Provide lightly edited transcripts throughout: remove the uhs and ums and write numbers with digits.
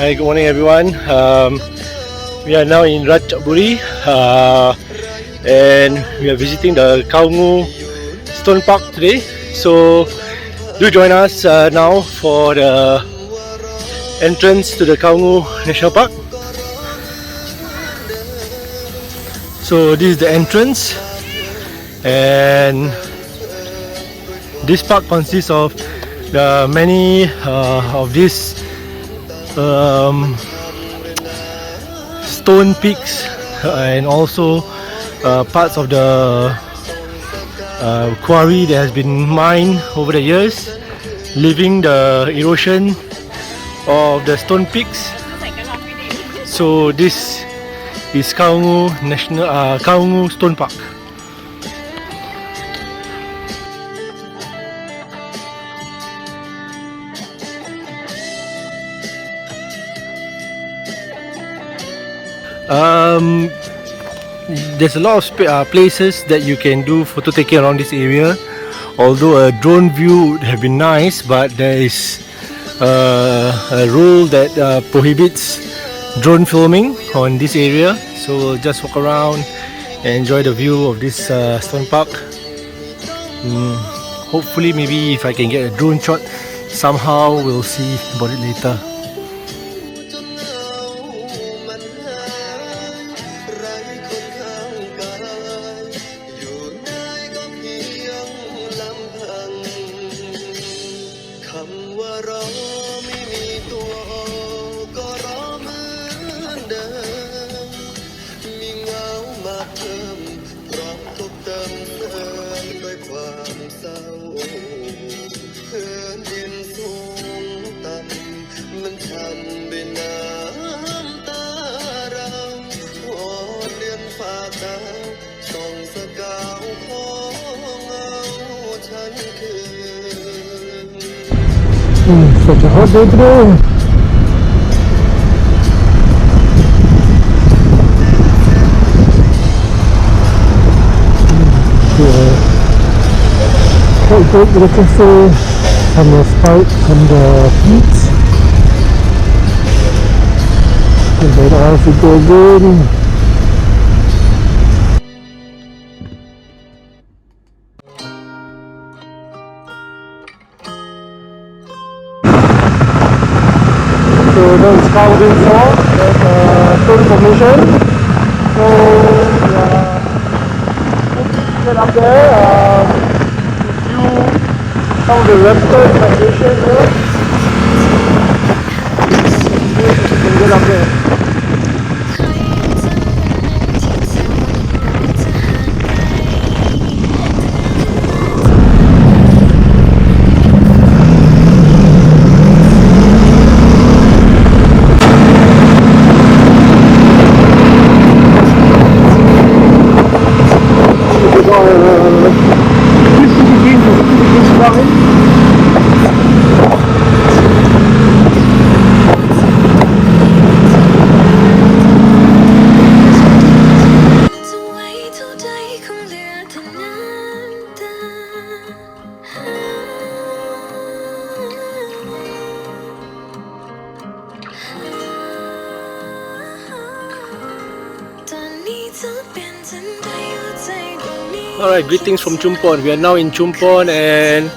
Hi, good morning everyone. We are now in Ratchaburi and we are visiting the Kaungu Stone Park today. So do join us now for the entrance to the Kaungu National Park. So this is the entrance, and this park consists of many of these stone peaks and also parts of the quarry that has been mined over the years, leaving the erosion of the stone peaks. So this is Kaungu Stone Park. There's a lot of places that you can do photo taking around this area. Although a drone view would have been nice, but there is a rule that prohibits drone filming on this area. So we'll just walk around and enjoy the view of this stone park. Hopefully, maybe if I can get a drone shot somehow, we'll see about it later. Such a hot day today. Quite good, you can see some respite from the heat. And then off we go again. So that's Calvin Fall, that's stone formation. So get up there, view some of the reptile migration here. You can get up there. Alright, greetings from Chumpon. We are now in Chumpon and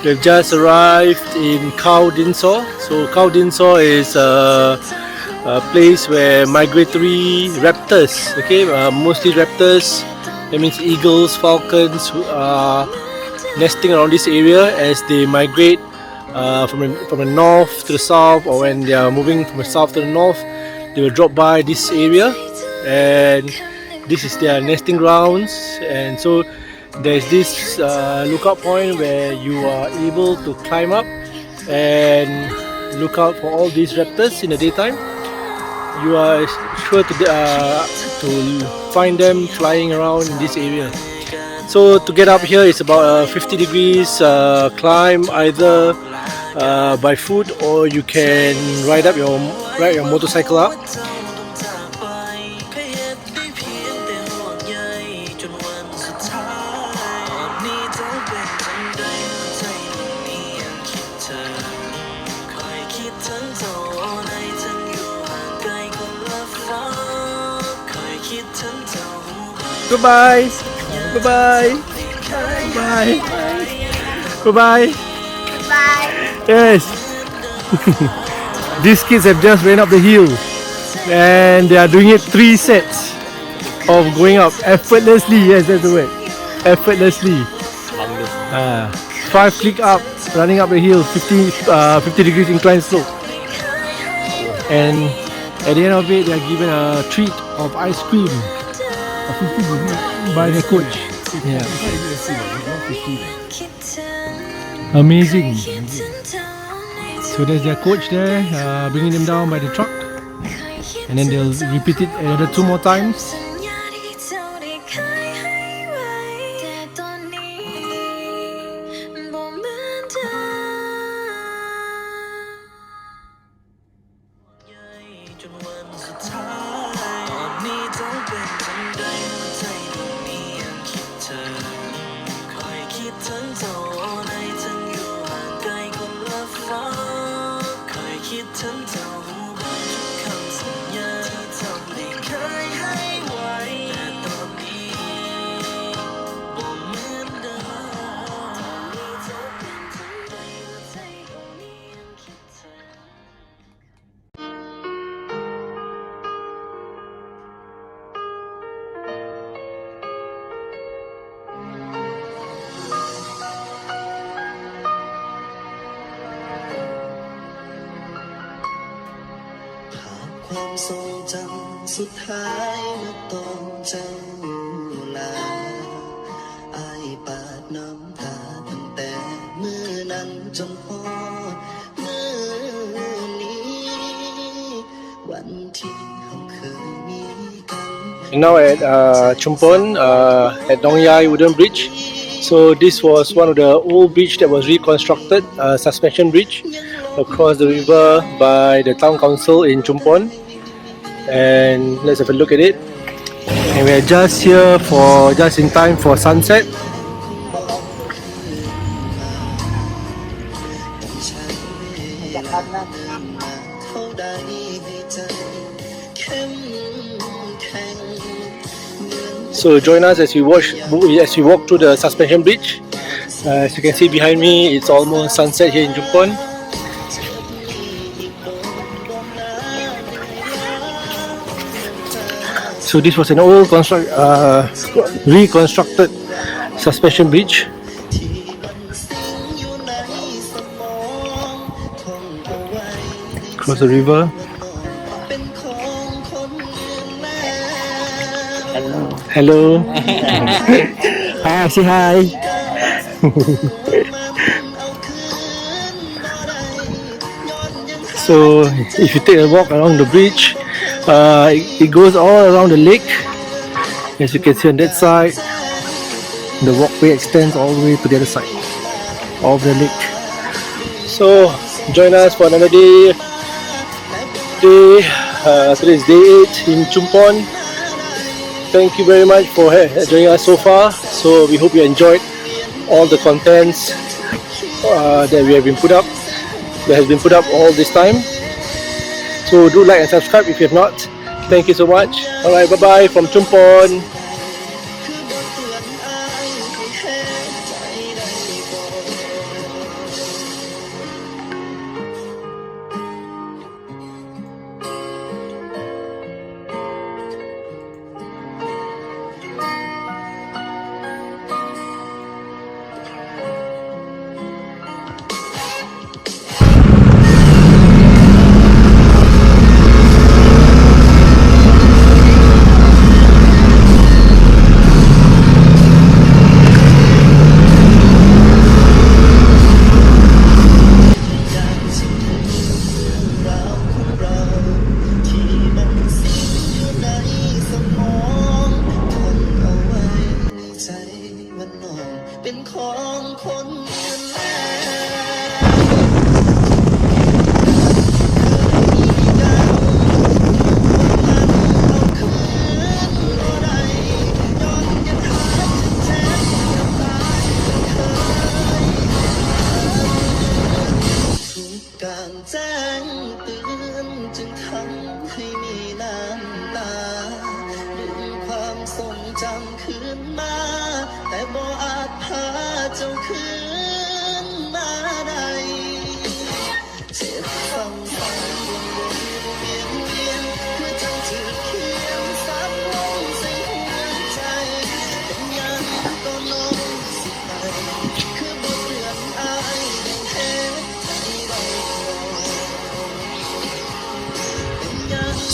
we've just arrived in Khao Dinso. So Khao Dinso is a place where migratory raptors, okay, mostly raptors, that means eagles, falcons, who are nesting around this area as they migrate from the north to the south, or when they are moving from the south to the north, they will drop by this area and this is their nesting grounds. And so there's this lookout point where you are able to climb up and look out for all these raptors in the daytime. You are sure to find them flying around in this area. So to get up here is about 50 degrees climb, either by foot or you can ride your motorcycle up. Goodbye. Goodbye. Goodbye. Goodbye. Bye. Yes. These kids have just ran up the hill and they are doing it 3 sets of going up effortlessly. Yes, that's the word. Effortlessly. 5 click up, running up the hill, 50 degrees incline slope. And at the end of it, they are given a treat of ice cream by the coach. Yeah. Amazing. So there's their coach there, bringing them down by the truck, and then they'll repeat it another 2 more times. Now at Chumpon, at Dong Yai Wooden Bridge. So this was one of the old bridge that was reconstructed, suspension bridge across the river by the town council in Chumpon. And let's have a look at it. And we are just here just in time for sunset. So join us as we walk through the suspension bridge. As you can see behind me, it's almost sunset here in Chumpon. So this was an old reconstructed suspension bridge. Across the river. Hello. Hi, say hi. So if you take a walk along the bridge, it goes all around the lake. As you can see on that side, the walkway extends all the way to the other side of the lake. So join us for another day. Today is day 8 in Chumpon. Thank you very much for joining us so far. So we hope you enjoyed all the contents that has been put up all this time. So do like and subscribe if you have not. Thank you so much. Alright, bye bye from Chumpon.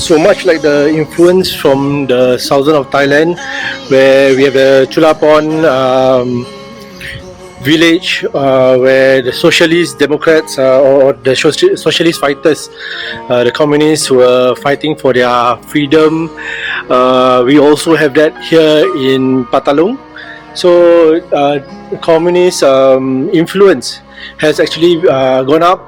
So much like the influence from the southern of Thailand, where we have the Chulapon village, where the socialist democrats or the socialist fighters, the communists were fighting for their freedom. We also have that here in Patalong. So the communist influence has actually gone up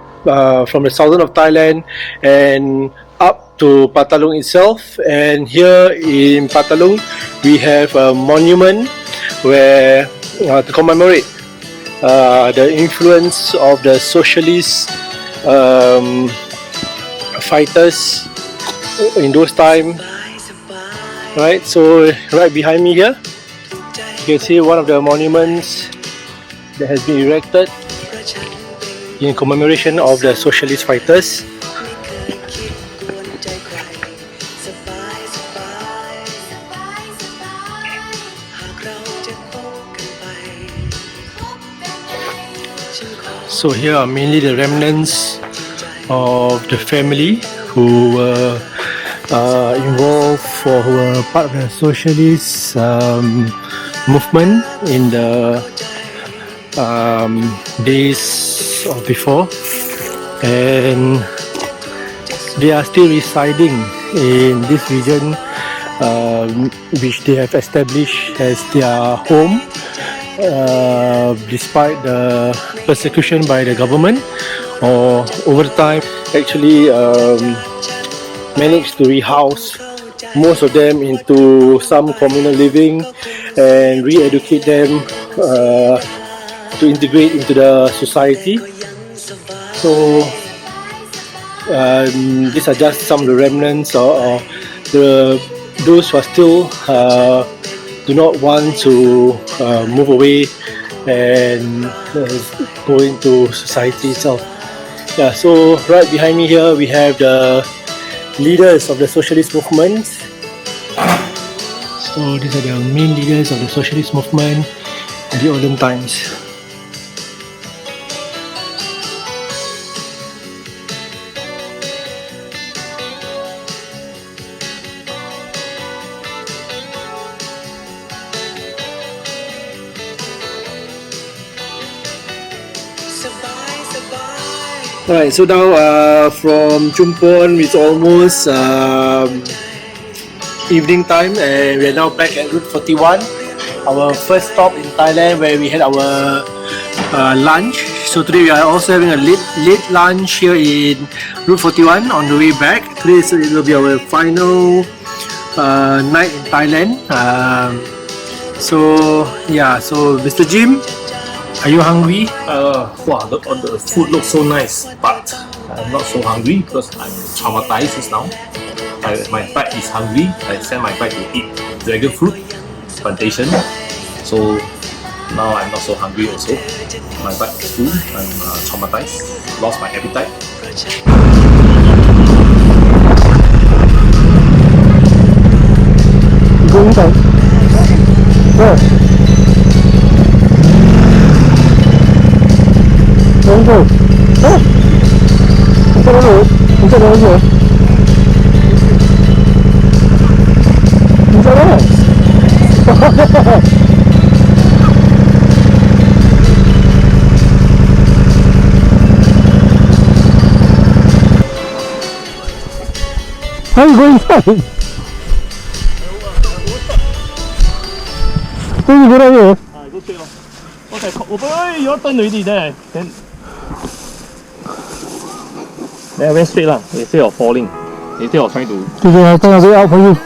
from the southern of Thailand and up to Patalong itself. And here in Patalong we have a monument where to commemorate the influence of the socialist fighters in those times. Right, so right behind me here you can see one of the monuments that has been erected in commemoration of the socialist fighters. So here are mainly the remnants of the family who were involved or who were part of the socialist movement in the days of before, and they are still residing in this region, which they have established as their home, despite the persecution by the government, or over time actually managed to rehouse most of them into some communal living and re-educate them to integrate into the society. So these are just some of the remnants or those who are still do not want to move away and go into society itself. Yeah, so right behind me here we have the leaders of the socialist movement. So these are the main leaders of the socialist movement in the olden times. Alright, so now from Chumpon it's almost evening time and we are now back at Route 41, our first stop in Thailand where we had our lunch. So today we are also having a late lunch here in Route 41 on the way back. Today it will be our final night in Thailand. So yeah, so Mr. Jim, are you hungry? Wow, the food looks so nice, but I'm not so hungry because I'm traumatized just now. My bike is hungry. I sent my bike to eat dragon fruit plantation. So now I'm not so hungry also. My bike is full. I'm traumatized. Lost my appetite. Go inside. Where? Don't go. Oh! Inside the road. Inside the road. Inside there. How are you going inside? Where you go down here? Okay, 我不會有燈你哋啫。Then I went straight lah. Instead of falling, instead of trying to. Okay, I'll turn away out for you.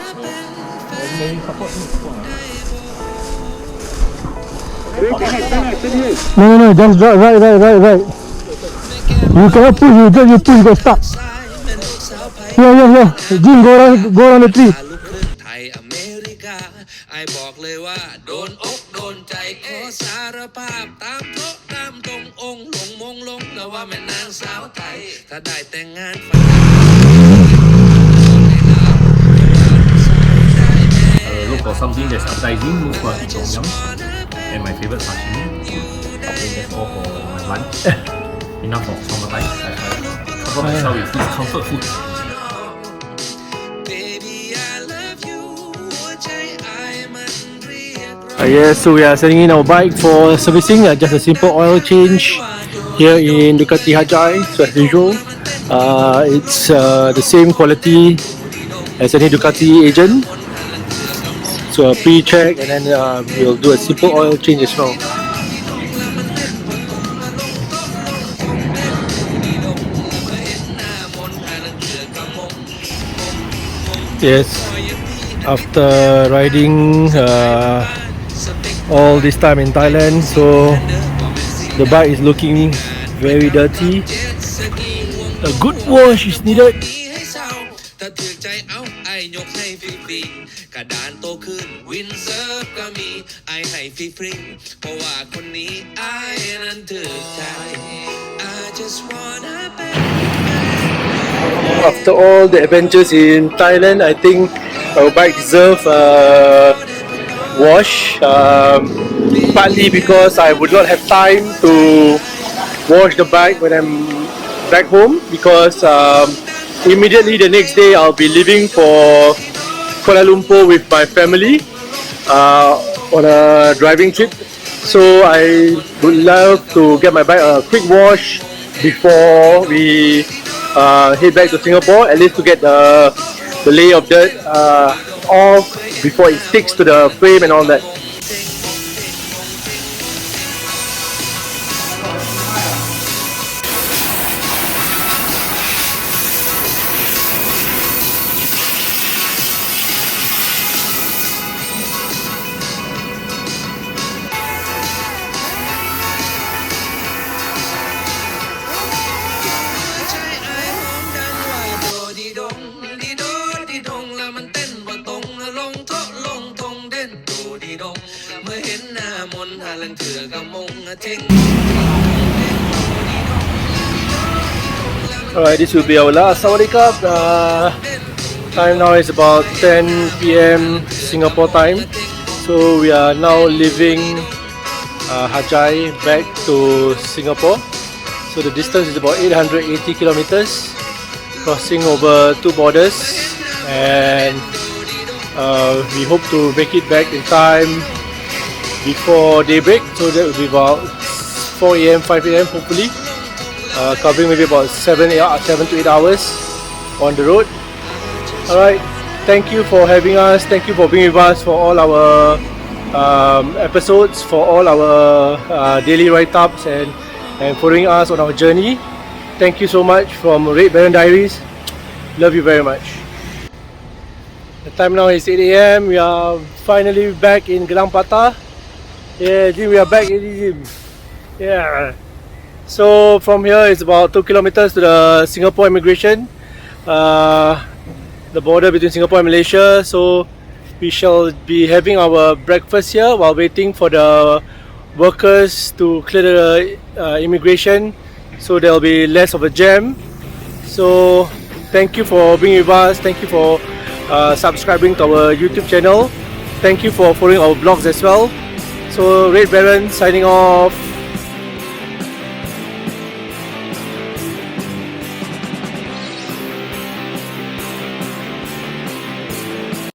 No, just right. You cannot push, you push, you get stuck. Yeah. Jim, go around the tree. กาไอบอกเลยว่าโดนอกโดนใจขอสารภาพตามโต๊ะตามตรงองค์หลงมงลงแล้วว่าแม่นางสาวไทยถ้าได้แต่งงานฝัน Look for something that's appetizing, look for tom yum and my favorite sashimi. I think that's all for my lunch. Enough of traumatized. I cover myself with this comfort food. Yes, so we are sending in our bike for servicing, just a simple oil change here in Ducati Hajai. So as usual, it's the same quality as any Ducati agent. So a pre-check and then we'll do a simple oil change as well. Yes, after riding all this time in Thailand, so the bike is looking very dirty. A good wash is needed. ถ้าถือใจเอาไอยกให้ฟรีๆกระดานโตขึ้นวินเซิร์ฟก็มีไอให้ฟรีๆเพราะว่าคนนี้ไอนั้นถือใจ I just wanna be After all the adventures in Thailand, I think our bike deserves a wash. Partly because I would not have time to wash the bike when I'm back home, because immediately the next day I'll be leaving for Kuala Lumpur with my family on a driving trip. So I would love to get my bike a quick wash before we head back to Singapore, at least to get the layer of dirt off before it sticks to the frame and all that. Alright, this will be our last Sawadee-Cup. Time now is about 10 PM Singapore time. So we are now leaving Hajai back to Singapore. So the distance is about 880 kilometers, crossing over 2 borders, and we hope to make it back in time before daybreak. So that will be about 4 AM, 5 AM hopefully. Covering maybe about 7 to 8 hours on the road. Alright, thank you for having us, thank you for being with us for all our episodes, for all our daily write-ups and following us on our journey. Thank you so much from Red Baron Diaries. Love you very much. The time now is 8 AM. We are finally back in Gelang Patah. Yeah, Jim, we are back in Jim. Yeah. So from here it's about 2 kilometers to the Singapore immigration, the border between Singapore and Malaysia. So we shall be having our breakfast here while waiting for the workers to clear the immigration, so there will be less of a jam. So thank you for being with us, thank you for subscribing to our YouTube channel, thank you for following our blogs as well. So Red Baron signing off.